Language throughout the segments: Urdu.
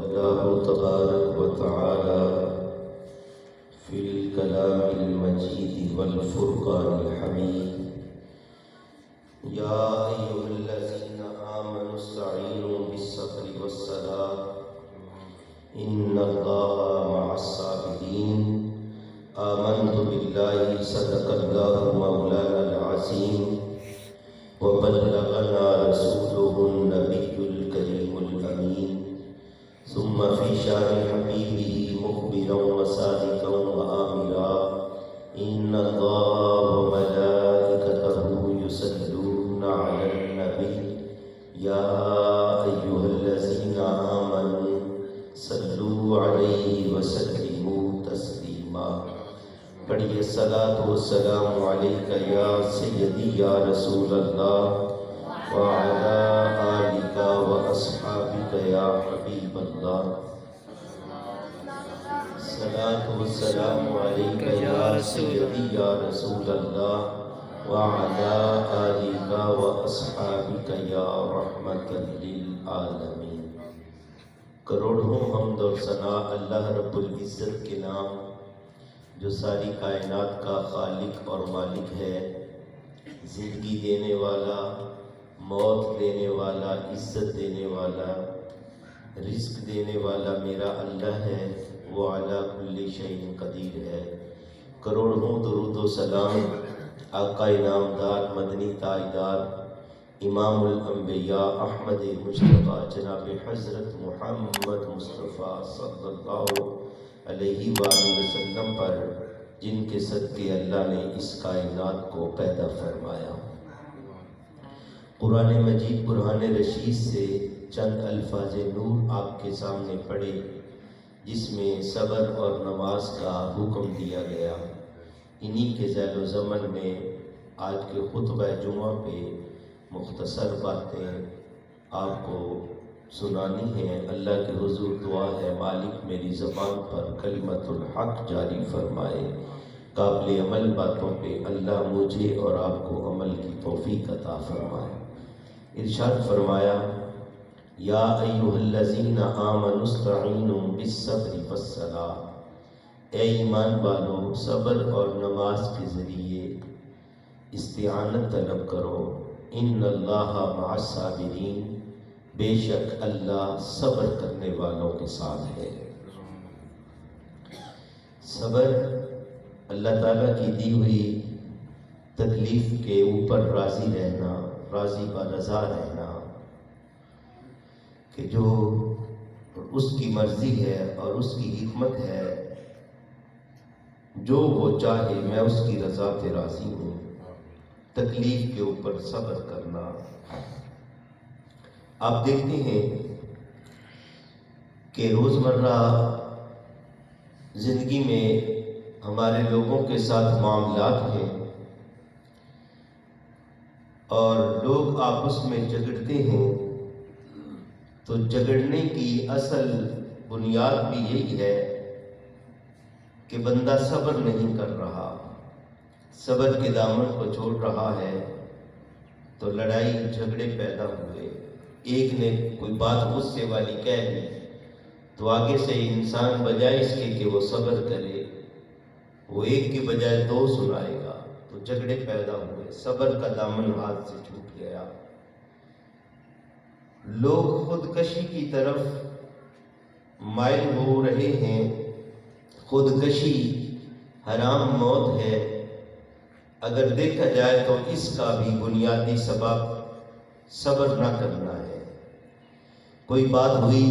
الله تبارك وتعالى في الكلام المجيد والفرقان الحميد يا أيها الذين آمنوا استعينوا بالصبر والصلاة إن الله مع الصابرين آمنت بالله صدق الله مولانا العظيم وبلغنا رسوله النبي الكريم الأمين ثم في شان حبيبه مخبرا وصادقا وآمرا إن الله وملائكته يصلون على النبي يا أيها الذين آمنوا صلوا عليه وسلموا تسليما پڑھیے الصلاۃ والسلام علیک یا سیدی یا رسول اللہ وعلی آلک واصحابک یا حبیب اللہ الصلاۃ والسلام علیک یا سیدی یا رسول اللہ وعلی آلک واصحابک یا رحمت للعالمین۔ کروڑوں حمد اور ثنا اللہ رب العزت کے نام جو ساری کائنات کا خالق اور مالک ہے، زندگی دینے والا، موت دینے والا، عزت دینے والا، رزق دینے والا میرا اللہ ہے، وہ علی کل شیء قدیر ہے۔ کروڑوں درود و سلام آقا انعامدار مدنی تاجدار امام الانبیاء احمد مصطفیٰ جناب حضرت محمد مصطفیٰ صلی اللہ علیہ وآلہ وسلم پر، جن کے صدقے اللہ نے اس کائنات کو پیدا فرمایا۔ قرآن مجید برہان رشید سے چند الفاظ نور آپ کے سامنے پڑھے، جس میں صبر اور نماز کا حکم دیا گیا۔ انہی کے ذیل و ضمن میں آج کے خطبہ جمعہ پہ مختصر باتیں آپ کو سنانی ہے۔ اللہ کے حضور دعا ہے مالک میری زبان پر کلمت الحق جاری فرمائے، قابل عمل باتوں پہ اللہ مجھے اور آپ کو عمل کی توفیق عطا فرمائے۔ ارشاد فرمایا یا ایھا الذین آمنوا استعینوا بالصبر والصلاۃ، اے ایمان والو صبر اور نماز کے ذریعے استعانت طلب کرو۔ ان اللہ مع الصابرین، بے شک اللہ صبر کرنے والوں کے ساتھ ہے۔ صبر اللہ تعالیٰ کی دی ہوئی تکلیف کے اوپر راضی رہنا، راضی برضا رہنا، کہ جو اس کی مرضی ہے اور اس کی حکمت ہے، جو وہ چاہے میں اس کی رضا پہ راضی ہوں۔ تکلیف کے اوپر صبر کرنا۔ آپ دیکھتے ہیں کہ روزمرہ زندگی میں ہمارے لوگوں کے ساتھ معاملات ہیں، اور لوگ آپس میں جھگڑتے ہیں، تو جھگڑنے کی اصل بنیاد بھی یہی ہے کہ بندہ صبر نہیں کر رہا، صبر کے دامن کو چھوڑ رہا ہے، تو لڑائی جھگڑے پیدا ہوئے۔ ایک نے کوئی بات غصے والی کہہ دی تو آگے سے انسان بجائے اس کے کہ وہ صبر کرے، وہ ایک کے بجائے دو سنائے گا، تو جھگڑے پیدا ہوئے، صبر کا دامن ہاتھ سے چھوٹ گیا۔ لوگ خودکشی کی طرف مائل ہو رہے ہیں۔ خودکشی حرام موت ہے۔ اگر دیکھا جائے تو اس کا بھی بنیادی سبب صبر نہ کرنا ہے۔ کوئی بات ہوئی،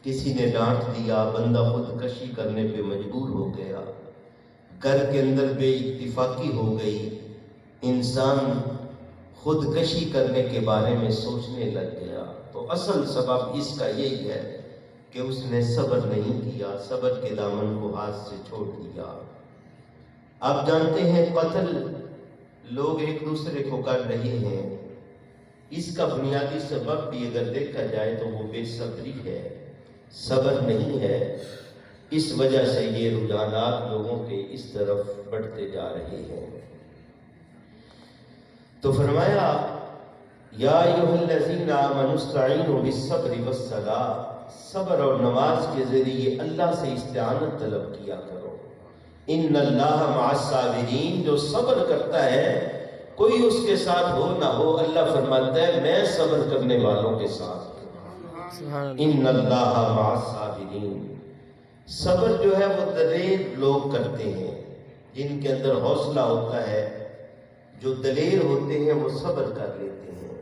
کسی نے ڈانٹ دیا، بندہ خودکشی کرنے پہ مجبور ہو گیا، گھر کے اندر بے اتفاقی ہو گئی، انسان خودکشی کرنے کے بارے میں سوچنے لگ گیا، تو اصل سبب اس کا یہی ہے کہ اس نے صبر نہیں کیا، صبر کے دامن کو ہاتھ سے چھوڑ دیا۔ آپ جانتے ہیں قتل لوگ ایک دوسرے کو کر رہے ہیں، اس کا بنیادی سبب بھی اگر دیکھا جائے تو وہ بے صبری ہے، صبر نہیں ہے۔ اس وجہ سے یہ رجحانات لوگوں کے اس طرف بڑھتے جا رہے ہیں۔ تو فرمایا یا ایھا الذین آمنوا استعینوا بالصبر والصلاۃ، صبر اور نماز کے ذریعے اللہ سے استعانت طلب کیا کرو۔ ان اللہ مع الصابرین، جو صبر کرتا ہے کوئی اس کے ساتھ ہو نہ ہو، اللہ فرماتا ہے میں صبر کرنے والوں کے ساتھ ہوں۔ ان اللہ مع الصابرین، صبر جو ہے وہ دلیر لوگ کرتے ہیں، جن کے اندر حوصلہ ہوتا ہے، جو دلیر ہوتے ہیں وہ صبر کر لیتے ہیں۔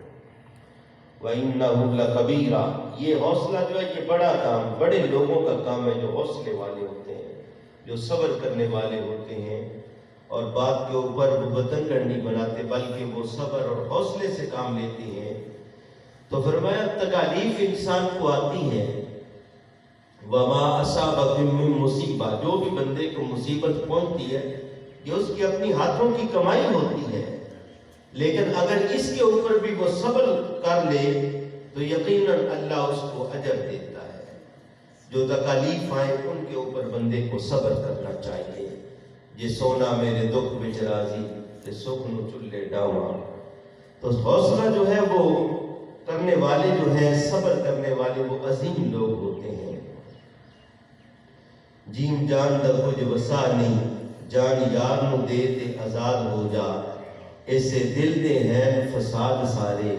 وَإِنَّهُ لَكَبِيرًا، یہ حوصلہ جو ہے یہ بڑا کام، بڑے لوگوں کا کام ہے جو حوصلے والے ہوتے ہیں، جو صبر کرنے والے ہوتے ہیں، اور بات کے اوپر وہ بتنگڑ نہیں بناتے بلکہ وہ صبر اور حوصلے سے کام لیتے ہیں۔ تو فرمایا تکالیف انسان کو آتی ہیں، وَمَا أَصَابَكُم مِّن مُّصِیبَۃٍ، جو بھی بندے کو مصیبت پہنچتی ہے یہ اس کی اپنی ہاتھوں کی کمائی ہوتی ہے، لیکن اگر اس کے اوپر بھی وہ صبر کر لے تو یقیناً اللہ اس کو اجر دیتا ہے۔ جو تکالیف آئیں ان کے اوپر بندے کو صبر کرنا چاہیے۔ جے سونا میرے دکھ وچ راضی تے سکھ نو چلے ڈاواں، تو حوصلہ جو ہے وہ کرنے والے جو ہیں، صبر کرنے والے وہ عظیم لوگ ہوتے ہیں۔ جیم جان دا کچھ وسا نہیں، جان یار نو دے تے آزاد ہو جا، ایسے دل دے ہیں فساد سارے،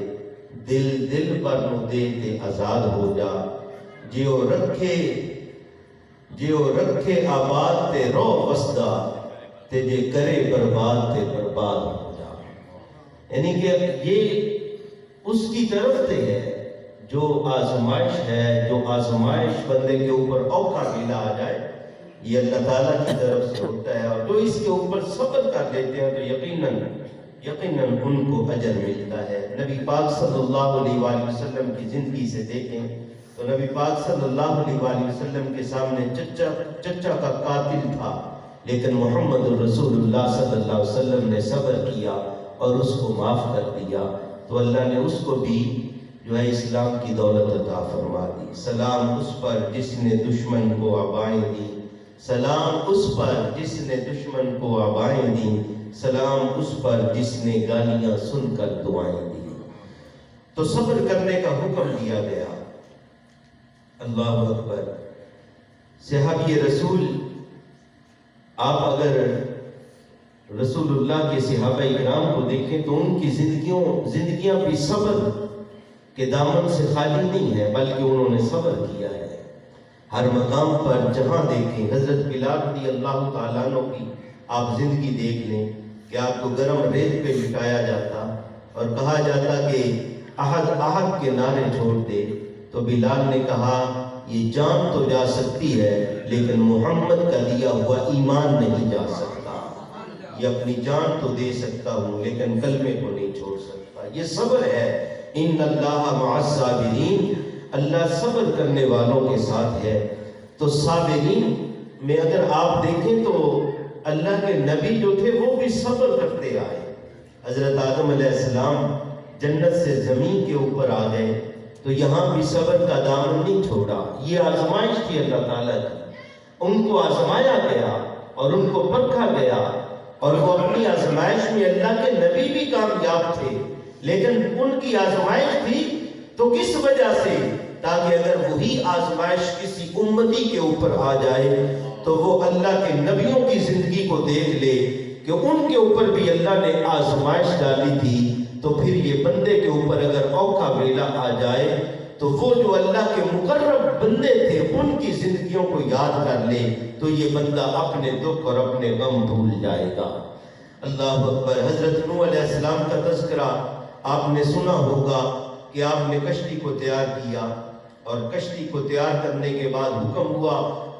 دل دل پر نو دے تے آزاد ہو جا، جیو رکھے آباد تے رو وسدا، تے جے کرے برباد تے برباد ہو جا۔ یعنی کہ یہ اس کی طرف سے ہے جو آزمائش ہے، جو آزمائش بندے کے اوپر اوکھا ملا آ جائے، یہ اللہ تعالیٰ کی طرف سے ہوتا ہے، اور جو اس کے اوپر صبر کر لیتے ہیں تو یقیناً ان کو اجر ملتا ہے۔ نبی پاک صلی اللہ علیہ وآلہ وسلم کی زندگی سے دیکھیں تو نبی پاک صلی اللہ علیہ وآلہ وسلم کے سامنے چچا کا قاتل تھا، لیکن محمد رسول اللہ صلی اللہ علیہ وسلم نے صبر کیا اور اس کو معاف کر دیا، تو اللہ نے اس کو بھی جو ہے اسلام کی دولت عطا فرما دی۔ سلام اس پر جس نے دشمن کو آبائیں دی، سلام اس پر جس نے دشمن کو آبائیں دی، سلام اس پر جس نے گالیاں سن کر دعائیں دی۔ تو صبر کرنے کا حکم دیا گیا۔ اللہ اکبر۔ صحابی رسول، آپ اگر رسول اللہ کے صحابہ اکرام کو دیکھیں تو ان کی زندگیاں بھی صبر کے دامن سے خالی نہیں ہے، بلکہ انہوں نے صبر کیا ہے۔ ہر مقام پر جہاں دیکھیں، حضرت بلال رضی اللہ تعالیٰ عنہ کی آپ زندگی دیکھ لیں کہ آپ کو گرم ریت پہ لٹایا جاتا اور کہا جاتا کہ احد احد کے نعرے چھوڑ دے، تو بلال نے کہا یہ جان تو جا سکتی ہے لیکن محمد کا دیا ہوا ایمان نہیں جا سکتا، یہ اپنی جان تو دے سکتا ہوں لیکن کلمے کو نہیں چھوڑ سکتا۔ یہ صبر ہے۔ ان اللہ مع الصابرین، اللہ صبر کرنے والوں کے ساتھ ہے۔ تو صابرین میں اگر آپ دیکھیں تو اللہ کے نبی جو تھے وہ بھی صبر کرتے آئے۔ حضرت آدم علیہ السلام جنت سے زمین کے اوپر آ گئے تو یہاں بھی صبر کا دامن نہیں چھوڑا۔ یہ آزمائش تھی اللہ تعالیٰ کی، ان کو آزمایا گیا اور ان کو پرکھا گیا، اور وہ اپنی آزمائش میں اللہ کے نبی بھی کامیاب تھے، لیکن ان کی آزمائش تھی تو کس وجہ سے؟ تاکہ اگر وہی آزمائش کسی امتی کے اوپر آ جائے تو وہ اللہ کے نبیوں کی زندگی کو دیکھ لے کہ ان کے اوپر بھی اللہ نے آزمائش ڈالی تھی، تو پھر یہ بندے کے اوپر اگر اوکھا ویلا آ جائے تو وہ جو اللہ کے مقرب بندے تھے ان کی زندگیوں کو یاد کر لے تو یہ بندہ اپنے دکھ اور اپنے غم بھول جائے گا۔ اللہ اکبر۔ حضرت نوح علیہ السلام کا تذکرہ آپ نے سنا ہوگا کہ آپ نے کشتی کو تیار کیا، اور کشتی کو تیار کرنے کے بعد حکم ہوا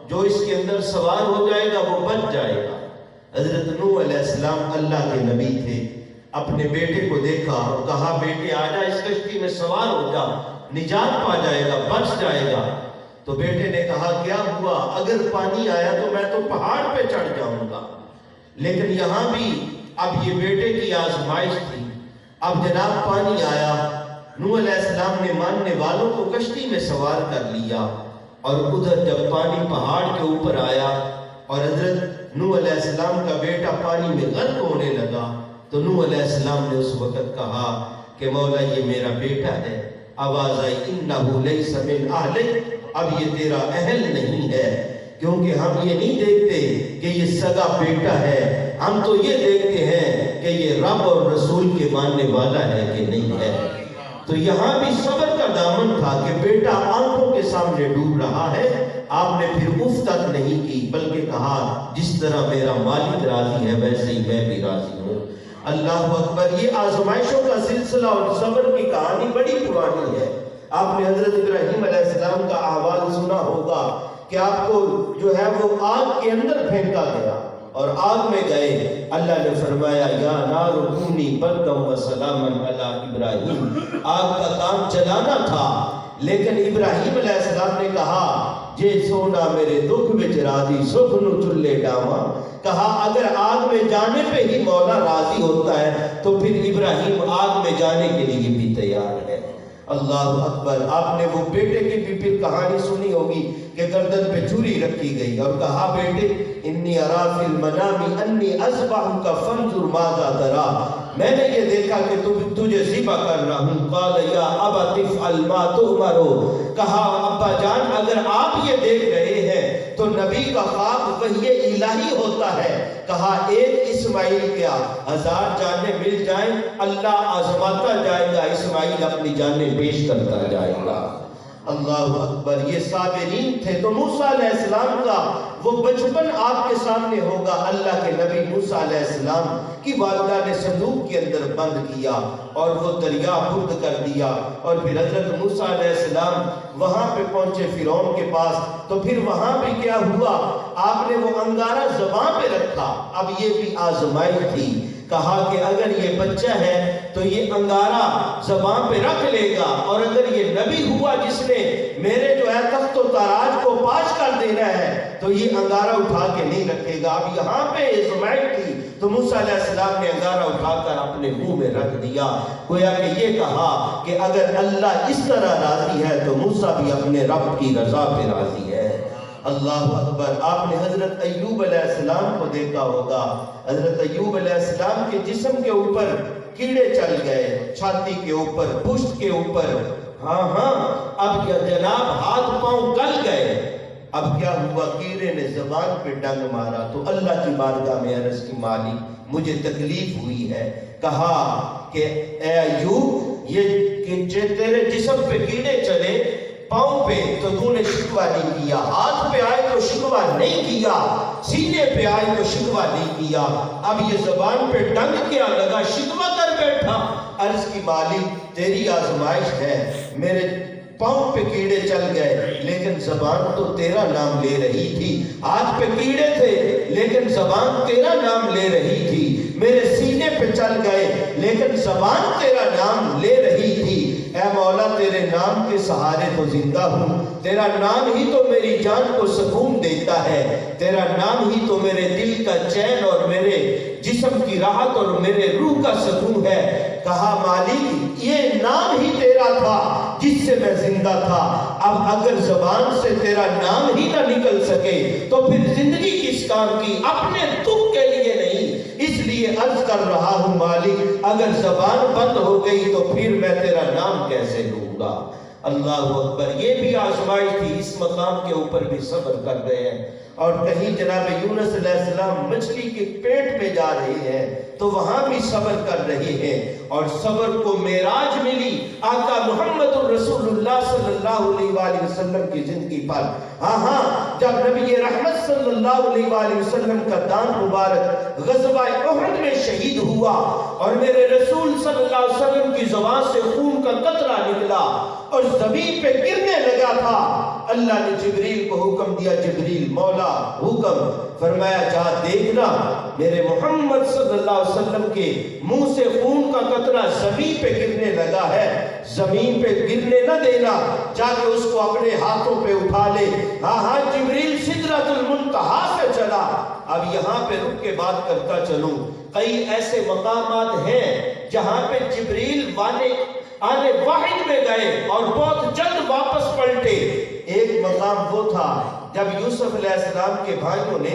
جو اس کے اندر سوار ہو جائے گا وہ بچ جائے گا۔ حضرت نوح علیہ السلام اللہ کے نبی تھے، اپنے بیٹے کو دیکھا اور کہا بیٹے آ جا اس کشتی میں سوار ہو جا، نجات پا جائے گا، بچ جائے گا۔ تو بیٹے نے کہا کیا ہوا؟ اگر پانی آیا تو میں تو پہاڑ پہ چڑھ جاؤں گا۔ لیکن یہاں بھی اب یہ بیٹے کی آزمائش تھی۔ اب جناب پانی آیا، نوح علیہ السلام نے ماننے والوں کو کشتی میں سوار کر لیا، اور ادھر جب پانی پہاڑ کے اوپر آیا اور حضرت نوح علیہ السلام کا بیٹا پانی میں غرق ہونے لگا تو نوح علیہ السلام نے اس وقت کہا کہ مولا یہ میرا بیٹا ہے۔ آواز آئی انہو لیس من اہلک، اب یہ تیرا اہل نہیں ہے، کیونکہ ہم یہ نہیں دیکھتے کہ یہ سگا بیٹا ہے، ہم تو یہ دیکھتے ہیں کہ یہ رب اور رسول کے ماننے والا ہے کہ نہیں ہے۔ تو یہاں بھی صبر کا دامن تھا کہ بیٹا آنکھوں کے سامنے ڈوب رہا ہے، آپ نے پھر اف تک نہیں کی، بلکہ کہا جس طرح میرا مالک راضی ہے ویسے ہی میں بھی راضی ہوں۔ اللہ اکبر۔ یہ آزمائشوں کا سلسلہ اور صبر کی کہانی بڑی پرانی ہے۔ آپ نے حضرت ابراہیم علیہ السلام کا احوال سنا ہوگا کہ آپ کو جو ہے وہ آگ کے اندر پھینکا گیا اور آگ میں گئے، اللہ نے فرمایا یا نار کونی بردم و سلاما علی ابراہیم۔ آگ کا کام چلانا تھا، لیکن ابراہیم علیہ السلام نے کہا جے سونا میرے دکھ وچ راضی سکھ نو چلے ڈاواں۔ کہا اگر آگ میں جانے پہ ہی مولا راضی ہوتا ہے تو پھر ابراہیم آگ میں جانے کے لیے بھی تیار ہے۔ اللہ اکبر۔ آپ نے وہ بیٹے کی بھی پھر کہانی سنی ہوگی کہ گردن پہ چھری رکھی گئی اور کہا بیٹے انی ارا فی المنام انی اذبحک فانظر ماذا تری، میں نے یہ دیکھا کہ تجھے ذبح کر رہا ہوں۔ قال یا ابت افعل ما تؤمر، کہا ابا جان اگر آپ یہ دیکھ رہے ہیں تو نبی کا خواب وحی الہی ہوتا ہے۔ کہا ایک اسماعیل کیا 1000 جانیں مل جائیں، اللہ آزماتا جائے گا، اسماعیل اپنی جانیں پیش کرتا جائے گا۔ اللہ اکبر۔ یہ صابرین تھے۔ تو موسیٰ علیہ السلام کا وہ بچپن آپ کے سامنے ہوگا۔ اللہ کے نبی موسیٰ علیہ السلام کی والدہ نے صندوق کے اندر بند کیا اور وہ دریا برد کر دیا، اور پھر حضرت موسیٰ علیہ السلام وہاں پہ پہنچے فرعون کے پاس، تو پھر وہاں بھی کیا ہوا، آپ نے وہ انگارہ زبان پہ رکھا۔ اب یہ بھی آزمائش تھی۔ کہا کہ اگر یہ بچہ ہے تو یہ انگارہ زبان پہ رکھ لے گا، اور اگر یہ نبی ہوا جس نے میرے جو ہے تخت و تاراج کو پاش کر دینا ہے تو یہ انگارہ اٹھا کے نہیں رکھے گا۔ اب یہاں پہ آزمائش تھی تو موسیٰ علیہ السلام نے انگارہ اٹھا کر اپنے منہ میں رکھ دیا، گویا کہ یہ کہا کہ اگر اللہ اس طرح راضی ہے تو موسیٰ بھی اپنے رب کی رضا پہ راضی ہے۔ اللہ اکبر۔ آپ نے حضرت ایوب علیہ السلام کو دیکھا ہوگا۔ حضرت ایوب علیہ السلام کے جسم کے اوپر کیڑے چل گئے، چھاتی کے اوپر، پشت کے اوپر، اب یہ جناب ہاتھ پاؤں گل گئے۔ اب کیا ہوا، کیڑے نے زبان پہ ڈنگ مارا تو اللہ کی بارگاہ میں عرض کی مالک مجھے تکلیف ہوئی ہے۔ کہا کہ اے ایوب یہ تیرے جسم پہ کیڑے چلے پاؤں پہ تو تو نے شکوہ نہیں کیا، ہاتھ پہ آئے تو شکوہ نہیں کیا، سینے پہ آئے تو شکوہ نہیں کیا، اب یہ زبان پہ ڈنگ کیا لگا، شکوہ کر بیٹھا۔ عرض کی مالک تیری آزمائش ہے، میرے پاؤں پہ کیڑے چل گئے لیکن زبان تو تیرا نام لے رہی تھی، ہاتھ پہ کیڑے تھے لیکن زبان تیرا نام لے رہی تھی، میرے سینے پہ چل گئے لیکن زبان تیرا نام لے رہی تھی۔ اے مولا تیرے نام کے سہارے تو زندہ ہوں، تیرا نام ہی تو میری جان کو سکون دیتا ہے، تیرا نام ہی تو میرے دل کا چین اور میرے جسم کی راحت اور میرے روح کا سکون ہے۔ کہا مالک یہ نام ہی تیرا تھا جس سے میں زندہ تھا، اب اگر زبان سے تیرا نام ہی نہ نکل سکے تو پھر زندگی کس کام کی، اپنے دکھ کے لیے نہیں، اس لیے عرض کر رہا ہوں مالک اگر زبان بند ہو گئی تو پھر میں تیرا نام کیسے لوں گا۔ اللہ اکبر۔ یہ بھی آزمائش تھی، اس مقام کے اوپر بھی صبر کر رہے ہیں، اور کہیں جناب یونس علیہ السلام مچھلی کے پیٹ میں جا رہے ہیں تو وہاں بھی صبر کر رہے ہیں، اور صبر کو معراج ملی آقا محمد الرسول اللہ صلی اللہ علیہ وآلہ وسلم کی زندگی پر۔ جب نبی رحمت صلی اللہ علیہ وآلہ وسلم کا دان مبارک غزوہ احد میں شہید ہوا اور میرے رسول صلی اللہ علیہ وسلم کی زبان سے خون کا قطرہ نکلا اور زمین پہ گرنے لگا تھا، اللہ نے جبریل کو حکم دیا، جبریل مولا حکم فرمایا جا دیکھنا میرے محمد صلی اللہ علیہ وسلم کے منہ سے خون کا قطرہ زمین پہ گرنے لگا ہے، زمین پہ گرنے نہ دینا، جا کے اس کو اپنے ہاتھوں پہ اٹھا لے۔ جبریل سدرۃ المنتہا سے چلا۔ اب یہاں پہ رک کے بات کرتا چلوں، کئی ایسے مقامات ہیں جہاں پہ جبریل آنے واحد میں گئے اور بہت جلد واپس پلٹے۔ ایک مقام وہ تھا جب یوسف علیہ السلام کے بھائیوں نے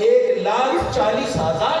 1,40,000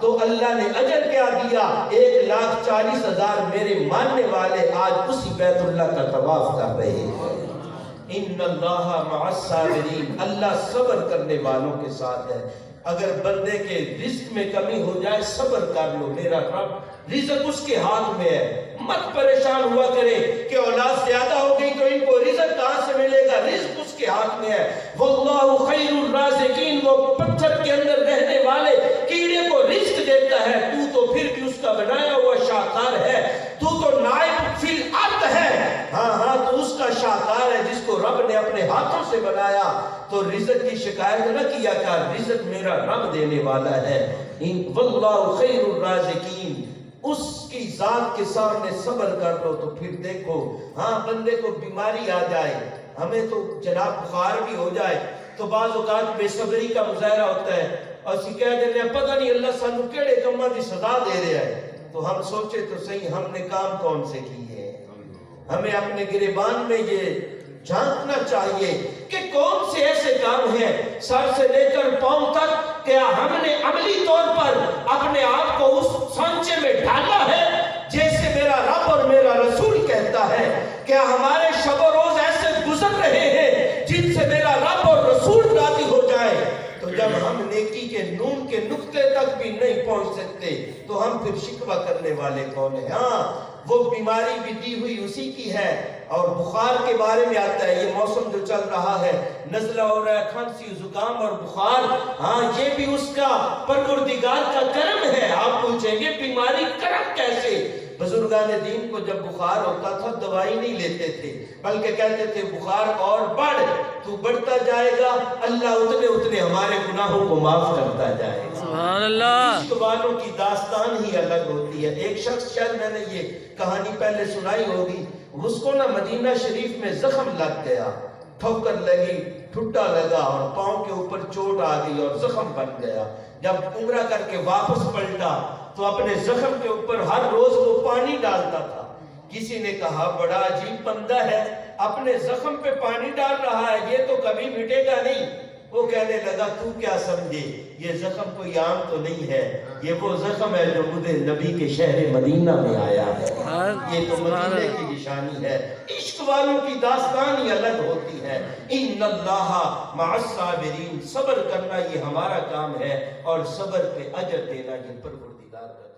تو اللہ نے اجر کیا دیا؟ 1,40,000 میرے ماننے والے آج اسی بیت اللہ کا طواف کر رہے ہیں۔ ان اللہ مع الصابرین، اللہ صبر کرنے والوں کے ساتھ ہے۔ اگر بندے کے رزق میں کمی ہو جائے صبر کر لو، میرا رب رزق اس کے ہاتھ میں ہے۔ مت پریشان ہوا کرے کہ اولاد زیادہ ہو گئی تو ان کو رزق کہاں سے ملے گا، رزق اس کے ہاتھ میں ہے۔ واللہ خیر الرازقین، وہ پتھر کے اندر رہنے والے کیڑے کو رزق دیتا ہے، تو پھر بھی اس کا بنایا ہوا شاہکار ہے، تو نائب فی الارض ہے، ہاں تو اس کا شاہکار ہے جس کو رب نے اپنے ہاتھوں سے بنایا۔ تو رزق کی شکایت نہ کیا کر، رزق میرا رب دینے والا ہے۔ واللہ خیر الرازقین، اس کی ذات کے سامنے صبر کر لو تو پھر دیکھو، ہاں بندے کو بیماری آ جائے، ہمیں تو جناب بخار بھی ہو جائے تو بعض اوقات بے صبری کا مظاہرہ ہوتا ہے، اور اسی کہہ دیتے ہیں پتہ نہیں اللہ سانو کیڑے کماں دی سزا دے رہا ہے۔ تو ہم سوچے تو صحیح ہم نے کام کون سے کیے ہیں؟ ہمیں اپنے گریبان میں یہ جھانکنا چاہیے کہ کون سے ایسے کام ہیں سر سے لے کر پاؤں تک کیا ہم نے عملی طور پر اپنے آپ کو اس سانچے میں ڈالا ہے جیسے میرا رب اور میرا رسول کہتا ہے؟ کیا ہمارے شب و روز ایسے گزر رہے ہیں جن سے میرا رب اور رسول راضی ہو جائے؟ تو جب ہم نیکی کے نون کے نقطے تک بھی نہیں پہنچ سکتے تو ہم پھر شکوہ کرنے والے کون ہیں؟ ہاں وہ بیماری بھی دی ہوئی اسی کی ہے۔ اور بخار کے بارے میں آتا ہے، یہ موسم جو چل رہا ہے، نزلہ ہو رہا ہے، کھانسی زکام اور بخار، ہاں یہ بھی اس کا پروردگار کا کرم ہے۔ آپ پوچھیں گے بیماری کرم کیسے؟ بزرگان دین کو جب بخار ہوتا تھا دوائی نہیں لیتے تھے، بلکہ کہتے تھے بخار اور بڑھ، تو بڑھتا جائے گا، اللہ اتنے ہمارے گناہوں کو معاف کرتا جائے گا۔ سبحان اللہ۔ عشق والوں کی داستان ہی الگ ہوتی ہے۔ ایک شخص، شاید میں نے یہ کہانی پہلے سنائی ہوگی، اس کو نا مدینہ شریف میں زخم لگ گیا، ٹھوکر لگی، ٹھڈا لگا اور پاؤں کے اوپر چوٹ آ گئی اور زخم بن گیا۔ جب عمرہ کر کے واپس پلٹا تو اپنے زخم کے اوپر ہر روز وہ پانی ڈالتا تھا۔ کسی نے کہا بڑا عجیب بندہ ہے، اپنے زخم پہ پانی ڈال رہا ہے، یہ تو کبھی مٹے گا نہیں۔ وہ کہنے لگا تو کیا سمجھے، یہ زخم کوئی عام تو نہیں ہے، یہ وہ زخم ہے جو مجھے نبی کے شہر مدینہ میں آیا ہے، یہ تو مدینہ کی نشانی ہے۔ عشق والوں کی داستان ہی الگ ہوتی ہے۔ ان اللہ مع الصابرین، صبر کرنا یہ ہمارا کام ہے اور صبر پہ اجر دینا یہ پروردگار کا